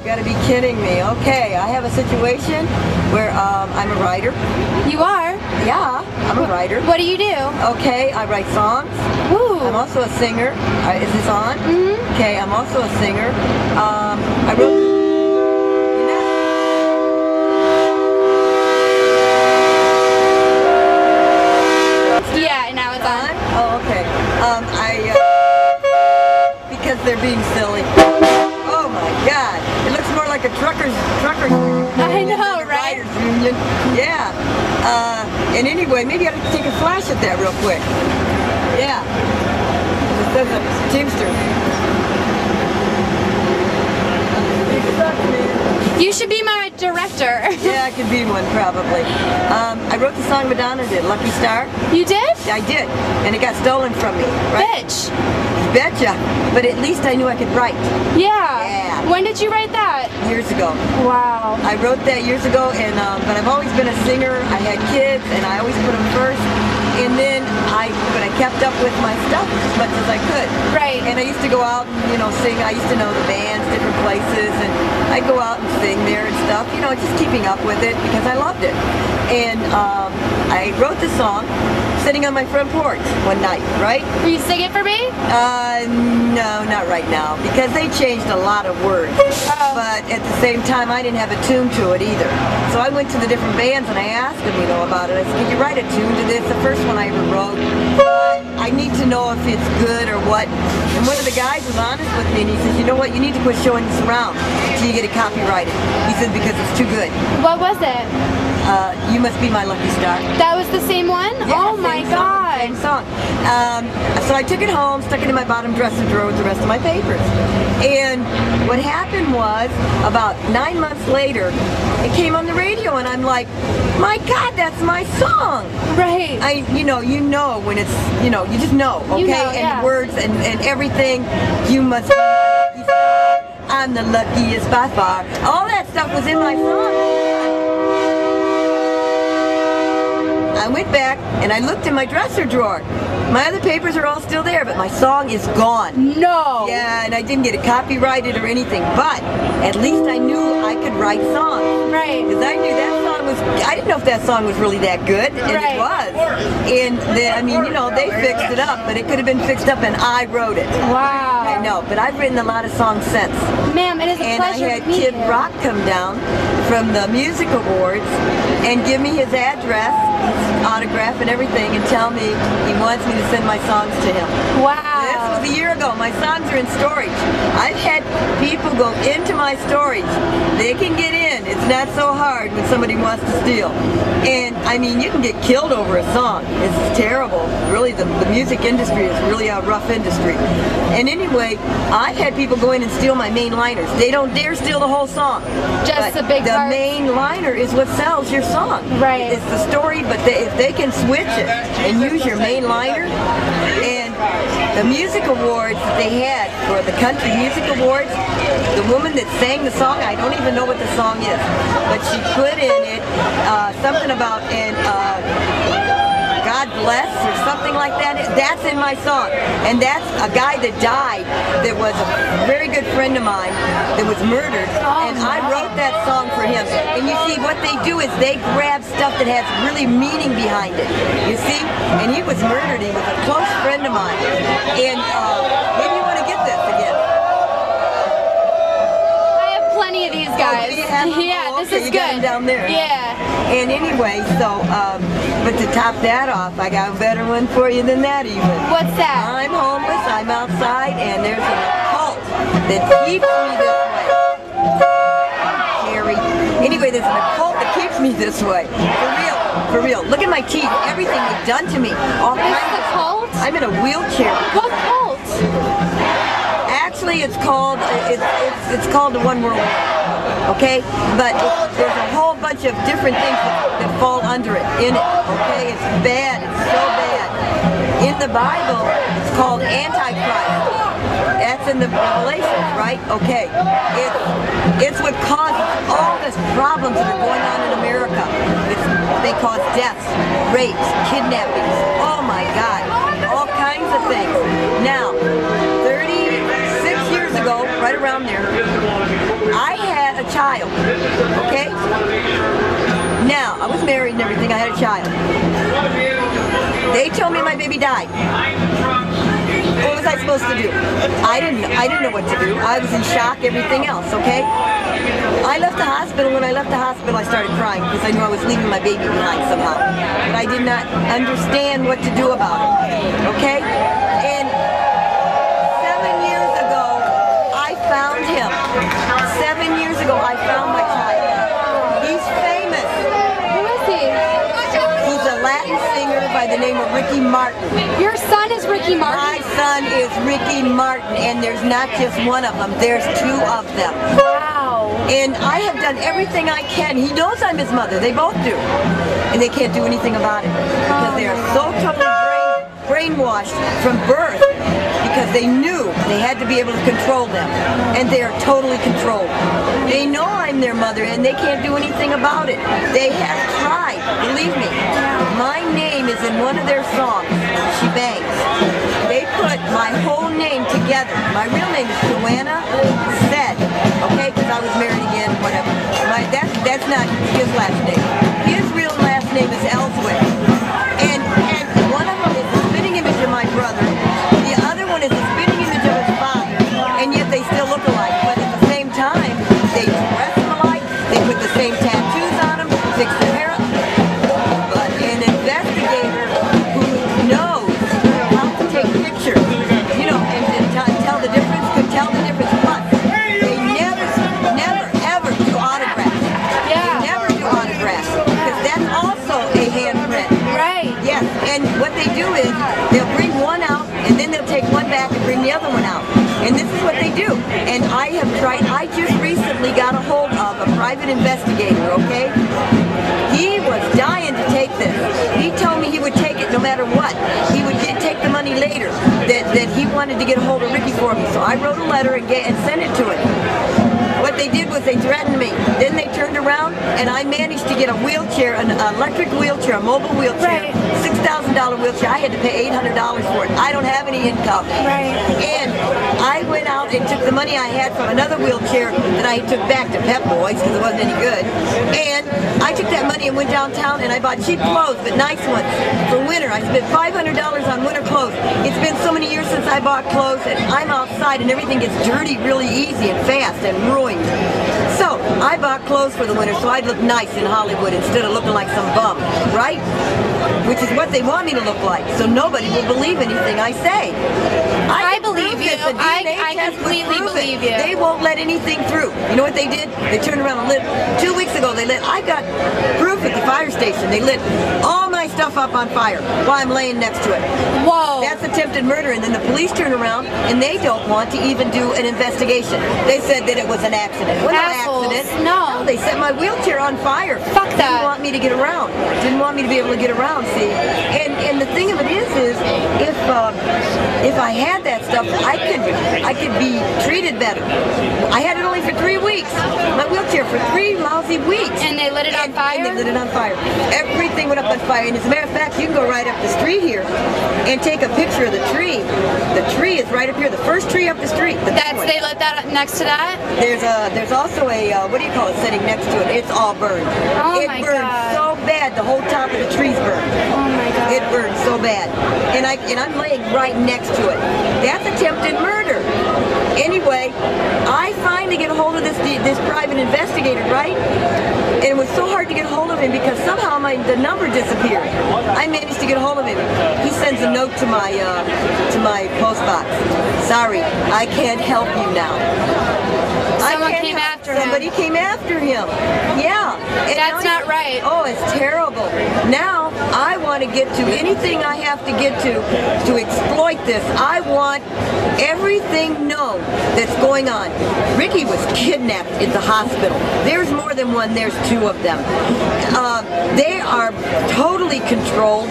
gotta be kidding me. Okay, I have a situation where I'm a writer. You are? Yeah, I'm a writer. What do you do? Okay, I write songs. Ooh. I'm also a singer. Is this on? Mm-hmm. Okay, I'm also a singer. I wrote... Yeah, now it's on. Oh, okay. Because they're being silly. Oh my God! It looks more like a trucker union I know, than a right? writers union. Yeah. And anyway, maybe I have to take a flash at that real quick. Yeah. It says a Teamster. It sucks, man. You should be my director. Yeah, I could be one probably. I wrote the song Madonna did, Lucky Star. You did? I did, and it got stolen from me. Right? Bitch. Betcha. But at least I knew I could write. Yeah. Yeah. When did you write that? Years ago. Wow. I wrote that years ago, and but I've always been a singer. I had kids, and I always put them first. And then but I kept up with my stuff as much as I could. Right. And I used to go out and, sing. I used to know the bands, different places, and I'd go out and sing there and stuff, just keeping up with it because I loved it. And I wrote the song sitting on my front porch one night, right? Will you sing it for me? No, not right now, because they changed a lot of words. Oh. But at the same time, I didn't have a tune to it either. So I went to the different bands and I asked them, about it. I said, can you write a tune to this? The first one I ever wrote. I need to know if it's good or what. And one of the guys was honest with me and he says, you know what, you need to quit showing this around until you get it copyrighted. He said, because it's too good. What was it? You Must Be My Lucky Star. That was the same one? Yeah, oh my God. Same song. So I took it home, stuck it in my bottom dresser drawer with the rest of my papers. And what happened was, about 9 months later, it came on the radio and I'm like, my God, that's my song. Right. You know when it's, you just know, okay? You know, and yeah. the words and everything, you must be, I'm the luckiest by far. All that stuff was in my song. I went back and I looked in my dresser drawer. My other papers are all still there, but my song is gone. No. Yeah, and I didn't get it copyrighted or anything, but at least I knew I could write songs. Right. Because I knew that song was, I didn't know if that song was really that good, and Right. it was. And they fixed it up, but it could have been fixed up and I wrote it. Wow. I know, but I've written a lot of songs since. Ma'am, it is a And I pleasure had to meet Kid you. Rock come down from the Music Awards and give me his address, his autograph and everything, and tell me he wants me to send my songs to him. Wow. This was a year ago. My songs are in storage. I've had people go into my storage. They can get in. It's not so hard when somebody wants to steal. And you can get killed over a song. It's terrible. Really, the music industry is really a rough industry. And anyway, I've had people go in and steal my main liners. They don't dare steal the whole song. Just But the big the part. main liner is what sells your song. Right. It's the story, but if they can switch it and use your main liner, and the music awards that they had for the Country Music Awards, the woman that sang the song, I don't even know what the song is, but she put in it something about God bless or something like that. That's in my song. And that's a guy that died that was a very good friend of mine that was murdered. And I wrote that song for him. And you see, what they do is they grab stuff that has really meaning behind it. You see? And he was murdered. He was a close friend of mine. And maybe you want to get this again. I have plenty of these guys. do you have them? Yeah, Oh, this okay, is you good. got them down there. Yeah. And anyway, so, but to top that off, I got a better one for you than that even. What's that? I'm homeless, I'm outside, and there's an occult that keeps me this way. Jerry. Anyway, there's an occult that keeps me this way. For real. Look at my teeth, everything they've done to me. All This kinds is a cult? I'm in a wheelchair. What cult? Actually, it's called the One World War. Okay, but there's a whole bunch of different things that fall under it, in it. Okay, it's bad. It's so bad. In the Bible, it's called Antichrist. That's in the Revelations, right? Okay, it's what causes all these problems that are going on in America. They cause deaths, rapes, kidnappings. Oh my God, all kinds of things. Now, 36 years ago, right around there, I had child, okay? Now, I was married and everything, I had a child. They told me my baby died. What was I supposed to do? I didn't know what to do. I was in shock, everything else, okay? I left the hospital. When I left the hospital, I started crying because I knew I was leaving my baby behind somehow. But I did not understand what to do about it, okay? And 7 years ago, I found him. 7 years ago, I found my child. He's famous. Who is he? He's a Latin singer by the name of Ricky Martin. Your son is Ricky Martin? My son is Ricky Martin, and there's not just one of them, there's two of them. Wow. And I have done everything I can. He knows I'm his mother, they both do. And they can't do anything about it because they are so totally brainwashed from birth because they knew they had to be able to control them. And they are totally controlled. They know I'm their mother and they can't do anything about it. They have tried, believe me. My name is in one of their songs, She Bangs. They put my whole name together. My real name is Joanna Said, okay, because I was married again, whatever. That's not his last name. His real last name is Ellsworth. And one of them is the spitting image of my brother. The other one is the spitting image of his father. And yet they still look alike. But at the same time, they dress alike. They put the same tattoos on them, fix their hair up. But an investigator who knows how to take pictures, you know, and tell the difference, could tell the difference. But they never, ever do autographs. Yeah. They never do autographs. Because that's also a handprint. Right. Yes, and what they do is they'll bring one out and then they'll take one back and bring the other one out. And this is what they do. And I have tried, I just recently got a hold of a private investigator, okay? He was dying to take this. He told me he would take it no matter what. He would take the money later, that he wanted to get a hold of Ricky for me. So I wrote a letter and sent it to him. What they did was they threatened me. Then they turned around and I managed to get a wheelchair, an electric wheelchair, a mobile wheelchair, Right. $6,000 wheelchair. I had to pay $800 for it. I don't have any income. Right. And I went out and took the money I had from another wheelchair that I took back to Pep Boys because it wasn't any good. And I took that money and went downtown and I bought cheap clothes, but nice ones for winter. I spent $500 on winter clothes. It's been so many years since I bought clothes and I'm outside and everything gets dirty really easy and fast and ruined. So I bought clothes for the winter so I'd look nice in Hollywood instead of looking like some bum, right? Which is what they want me to look like, so nobody will believe anything I say. I believe you. Yes, the DNA I test would completely prove it. believe you. They won't let anything through. You know what they did? They turned around and lit. 2 weeks ago, I got proof at the fire station. They lit all my stuff up on fire while I'm laying next to it. Whoa. That's attempted murder. And then the police turn around and they don't want to even do an investigation. They said that it was an accident. Well, Assholes. no accident. No. They set my wheelchair on fire. Fuck that. Didn't want me to get around. Didn't want me to be able to get around, see? And the thing of it is if I had that stuff, I could be treated better. I had it only for 3 weeks. My wheelchair for 3 lousy weeks. And they lit it on fire? And they lit it on fire. Everything went up on fire. And as a matter of fact, you can go right up the street here and take a picture of the tree. The tree is right up here. The first tree up the street. They lit that up next to that? There's also a what do you call it sitting next to it? It's all burned. Oh it my burned God. so bad. The whole top of the tree's burned. Oh my God. It burned so bad. And I'm laying right next to it. That's attempted murder. Anyway, I finally get a hold of this private investigator, right? And it was so hard to get a hold of him because somehow the number disappeared. I managed to get a hold of him. He sends a note to my post box. Sorry, I can't help you now. Someone came after him. Somebody came after him. Yeah. And That's now not right. Oh, it's terrible. Now I want to get to anything I have to get to exploit this. I want everything known that's going on. Ricky was kidnapped at the hospital. There's more than one. There's 2 of them. They are totally controlled.